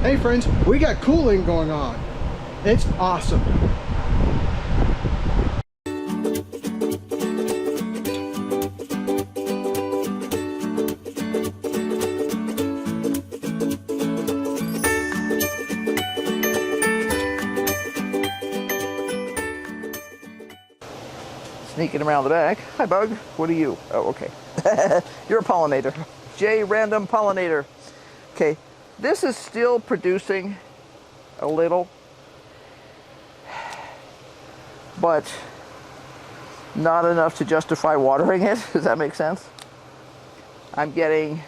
Hey friends, we got cooling going on. It's awesome. Sneaking around the back. Hi, Bug. What are you? Oh, okay. You're a pollinator. J random pollinator. Okay, this is still producing a little, but not enough to justify watering it. Does that make sense? I'm getting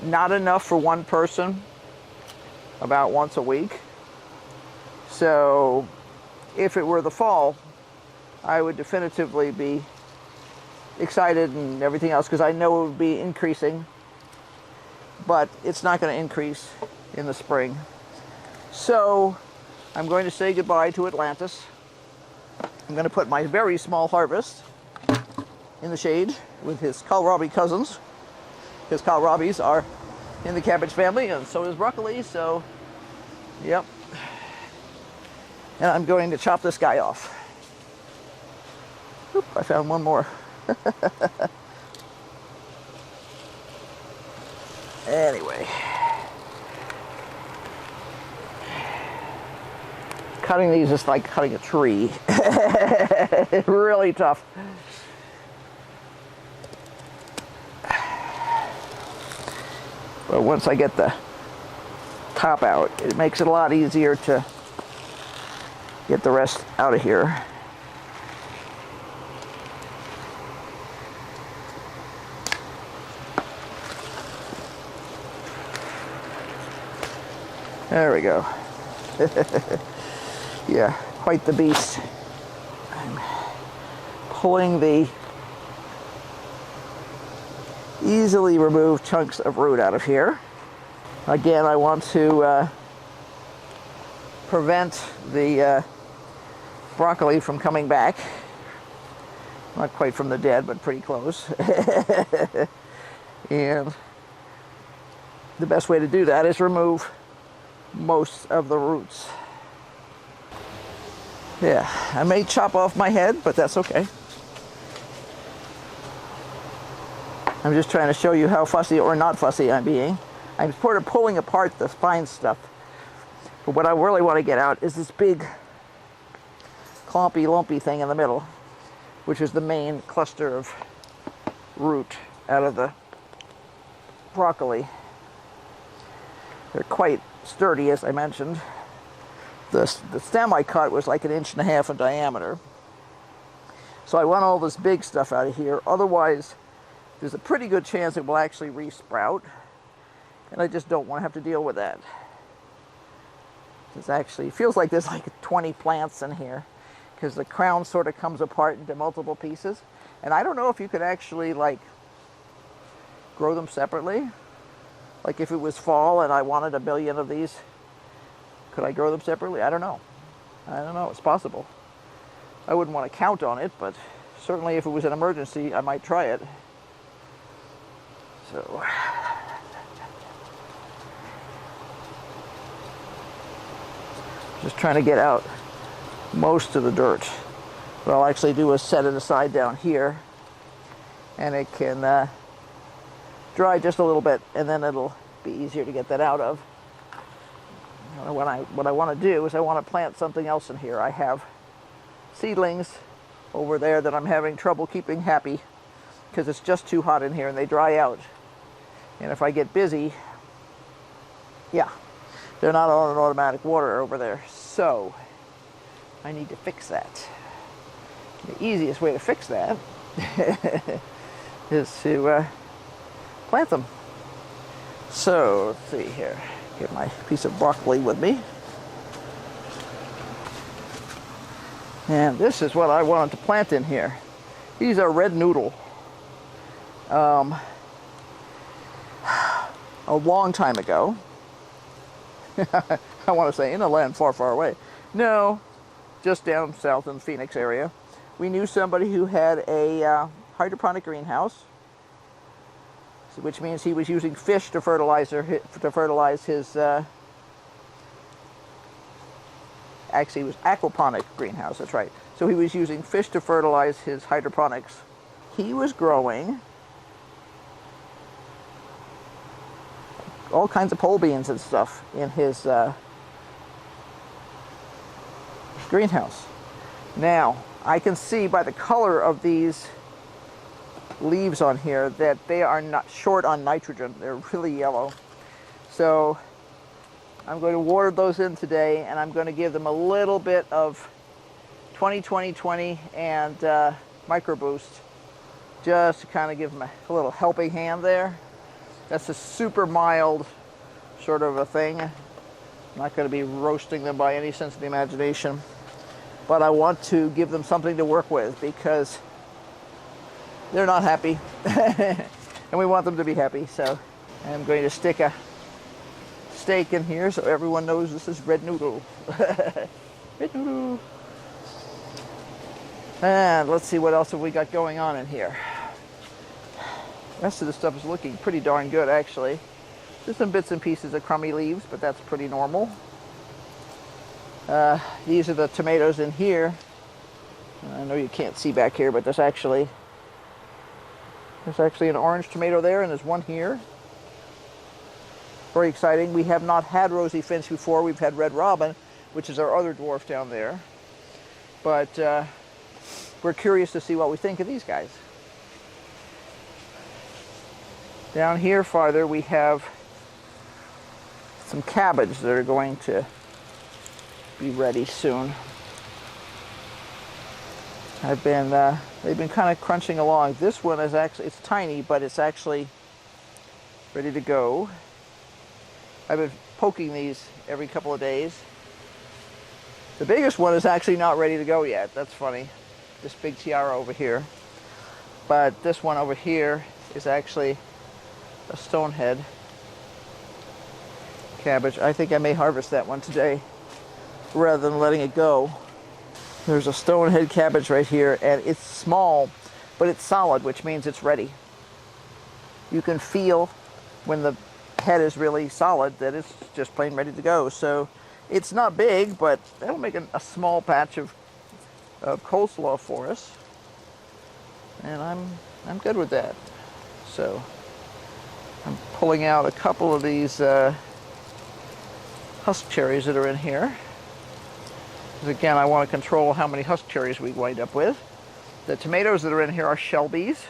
not enough for one person about once a week. So if it were the fall, I would definitively be excited and everything else because I know it would be increasing, but it's not going to increase in the spring. So I'm going to say goodbye to Atlantis. I'm going to put my very small harvest in the shade with his kohlrabi cousins. His kohlrabis are in the cabbage family, and so is broccoli, so yep. And I'm going to chop this guy off. Oop, I found one more. Anyway. Cutting these is like cutting a tree. Really tough. But once I get the top out, it makes it a lot easier to get the rest out of here. There we go. Yeah, quite the beast. I'm pulling the easily removed chunks of root out of here. Again, I want to prevent the broccoli from coming back. Not quite from the dead, but pretty close. And the best way to do that is remove most of the roots. Yeah, I may chop off my head, but that's okay. I'm just trying to show you how fussy or not fussy I'm being. I'm sort of pulling apart the fine stuff. But what I really want to get out is this big clumpy, lumpy thing in the middle, which is the main cluster of root out of the broccoli. They're quite sturdy, as I mentioned. The stem I cut was like 1.5 inches in diameter. So I want all this big stuff out of here. Otherwise, there's a pretty good chance it will actually re-sprout. And I just don't want to have to deal with that. It actually feels like there's like 20 plants in here because the crown sort of comes apart into multiple pieces. And I don't know if you could actually like grow them separately. Like if it was fall and I wanted 1 million of these, could I grow them separately? I don't know. I don't know. It's possible. I wouldn't want to count on it, but certainly if it was an emergency, I might try it. So, just trying to get out most of the dirt. What I'll actually do is set it aside down here, and it can dry just a little bit, and then it'll be easier to get that out of. What I want to do is I want to plant something else in here. I have seedlings over there that I'm having trouble keeping happy because it's just too hot in here and they dry out. And if I get busy, yeah, they're not on an automatic water over there. So I need to fix that. The easiest way to fix that is to plant them. So let's see here. Get my piece of broccoli with me. And this is what I wanted to plant in here. These are red noodle. A long time ago, I want to say in a land far, far away. No, just down south in the Phoenix area. We knew somebody who had a hydroponic greenhouse. which means he was using fish to fertilize his. Actually, it was aquaponic greenhouse. That's right. So he was using fish to fertilize his hydroponics. He was growing all kinds of pole beans and stuff in his greenhouse. Now, I can see by the color of these leaves on here that they are not short on nitrogen. They're really yellow. So I'm going to water those in today, and I'm going to give them a little bit of 20-20-20 and micro boost, just to kind of give them a little helping hand there. That's a super mild sort of a thing. I'm not going to be roasting them by any sense of the imagination, but I want to give them something to work with because they're not happy and we want them to be happy. So I'm going to stick a steak in here so everyone knows this is red noodle. Red noodle. And let's see what else have we got going on in here. The rest of the stuff is looking pretty darn good, actually. There's some bits and pieces of crummy leaves, but that's pretty normal. These are the tomatoes in here. I know you can't see back here, but there's actually an orange tomato there, and there's one here. Very exciting. We have not had rosy finch before. We've had red robin, which is our other dwarf down there. But we're curious to see what we think of these guys. Down here farther, we have some cabbage that are going to be ready soon. They've been kind of crunching along. This one is actually, it's tiny, but it's actually ready to go. I've been poking these every couple of days. The biggest one is actually not ready to go yet. That's funny. This big tiara over here. But this one over here is actually a stonehead cabbage. I think I may harvest that one today rather than letting it go. There's a stonehead cabbage right here, and it's small, but it's solid, which means it's ready. You can feel when the head is really solid that it's just plain ready to go. So it's not big, but that'll make a small patch of coleslaw for us, and I'm good with that. So I'm pulling out a couple of these husk cherries that are in here. Because again, I want to control how many husk cherries we wind up with. The tomatoes that are in here are Shelby's.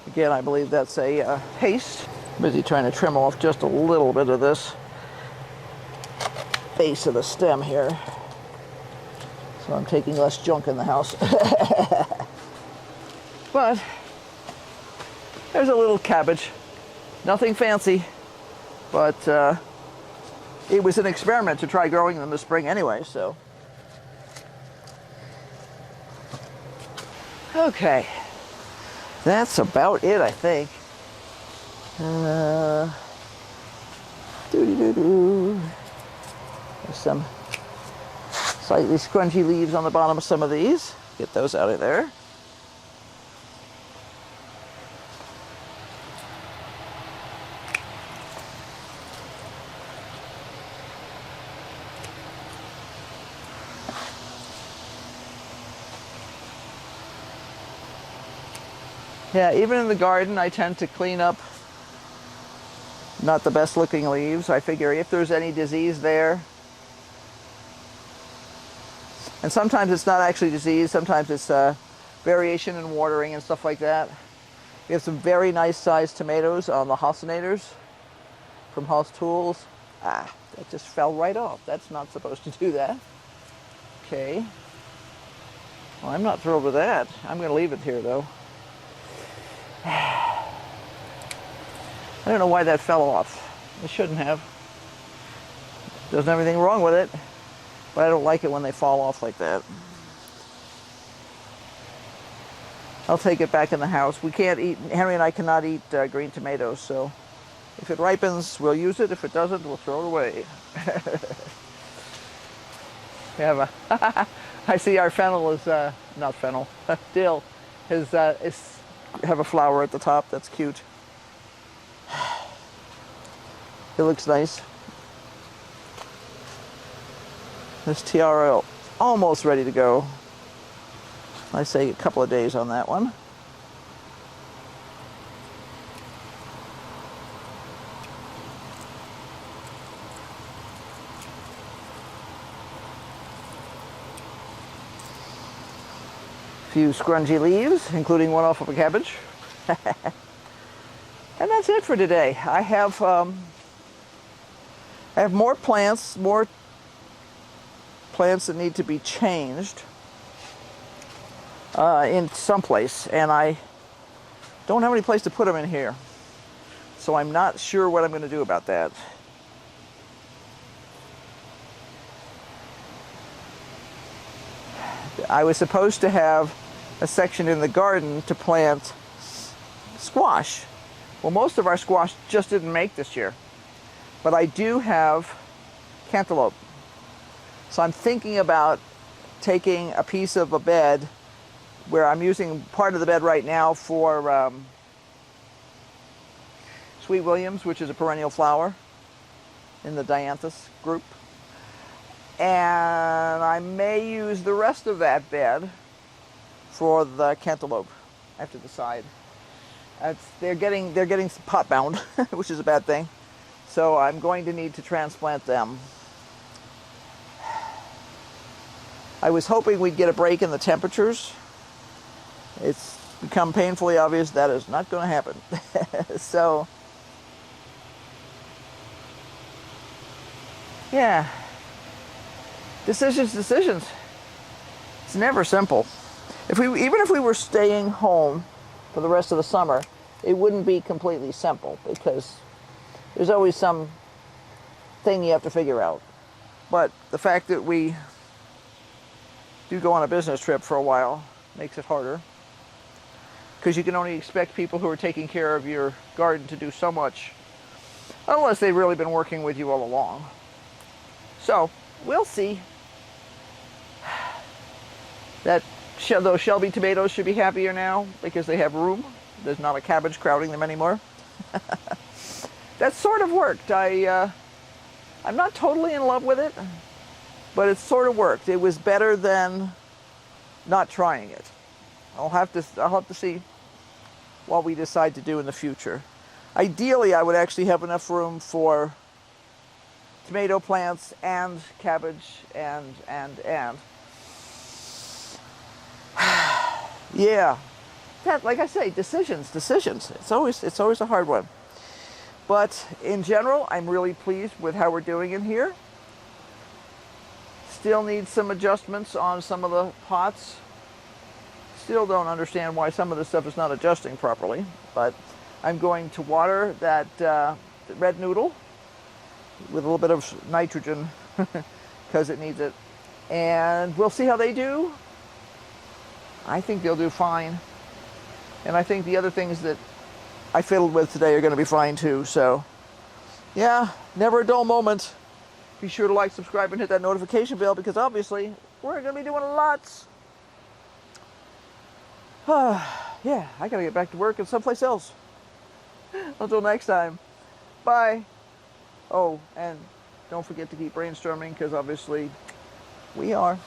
Again, I believe that's a haste. I'm busy trying to trim off just a little bit of this base of the stem here, so I'm taking less junk in the house. But there's a little cabbage. Nothing fancy, but it was an experiment to try growing them this spring anyway, so. Okay, that's about it, I think. There's some slightly scrunchy leaves on the bottom of some of these. Get those out of there. Yeah, even in the garden, I tend to clean up not the best looking leaves. I figure if there's any disease there, and sometimes it's not actually disease, sometimes it's variation in watering and stuff like that. We have some very nice sized tomatoes on the Hausenators from Haus Tools. That just fell right off. That's not supposed to do that. Okay. Well, I'm not thrilled with that. I'm going to leave it here though. I don't know why that fell off. It shouldn't have. There's everything wrong with it, but I don't like it when they fall off like that. I'll take it back in the house. We can't eat, Henry and I cannot eat green tomatoes, so if it ripens, we'll use it. If it doesn't, we'll throw it away. We have a, I see our fennel is, not fennel, dill is have a flower at the top. That's cute. It looks nice. This tiara almost ready to go. I say a couple of days on that one. Few scrungy leaves, including one off of a cabbage. And that's it for today. I have more plants that need to be changed in some place, and I don't have any place to put them in here. So I'm not sure what I'm going to do about that. I was supposed to have a section in the garden to plant squash. Well, most of our squash just didn't make this year. But I do have cantaloupe. So I'm thinking about taking a piece of a bed where I'm using part of the bed right now for Sweet Williams, which is a perennial flower in the dianthus group. And I may use the rest of that bed for the cantaloupe. I have to decide. They're getting pot bound, which is a bad thing. So I'm going to need to transplant them. I was hoping we'd get a break in the temperatures. It's become painfully obvious that is not going to happen. So, yeah. Decisions. It's never simple. Even if we were staying home for the rest of the summer, it wouldn't be completely simple because there's always some thing you have to figure out. But the fact that we do go on a business trip for a while makes it harder, because you can only expect people who are taking care of your garden to do so much unless they've really been working with you all along. So we'll see. Those Shelby tomatoes should be happier now because they have room. There's not a cabbage crowding them anymore. That sort of worked. I'm not totally in love with it, but it sort of worked. It was better than not trying it. I'll have to see what we decide to do in the future. Ideally, I would actually have enough room for tomato plants and cabbage and. Yeah, that, like I say, decisions. It's always a hard one. But in general, I'm really pleased with how we're doing in here. Still need some adjustments on some of the pots. Still don't understand why some of this stuff is not adjusting properly. But I'm going to water that red noodle with a little bit of nitrogen because it needs it. And we'll see how they do. I think they'll do fine. And I think the other things that I fiddled with today are going to be fine too. So, yeah, never a dull moment. Be sure to like, subscribe, and hit that notification bell because obviously we're going to be doing lots. Yeah, I got to get back to work and someplace else. Until next time, bye. Oh, and don't forget to keep brainstorming because obviously we are.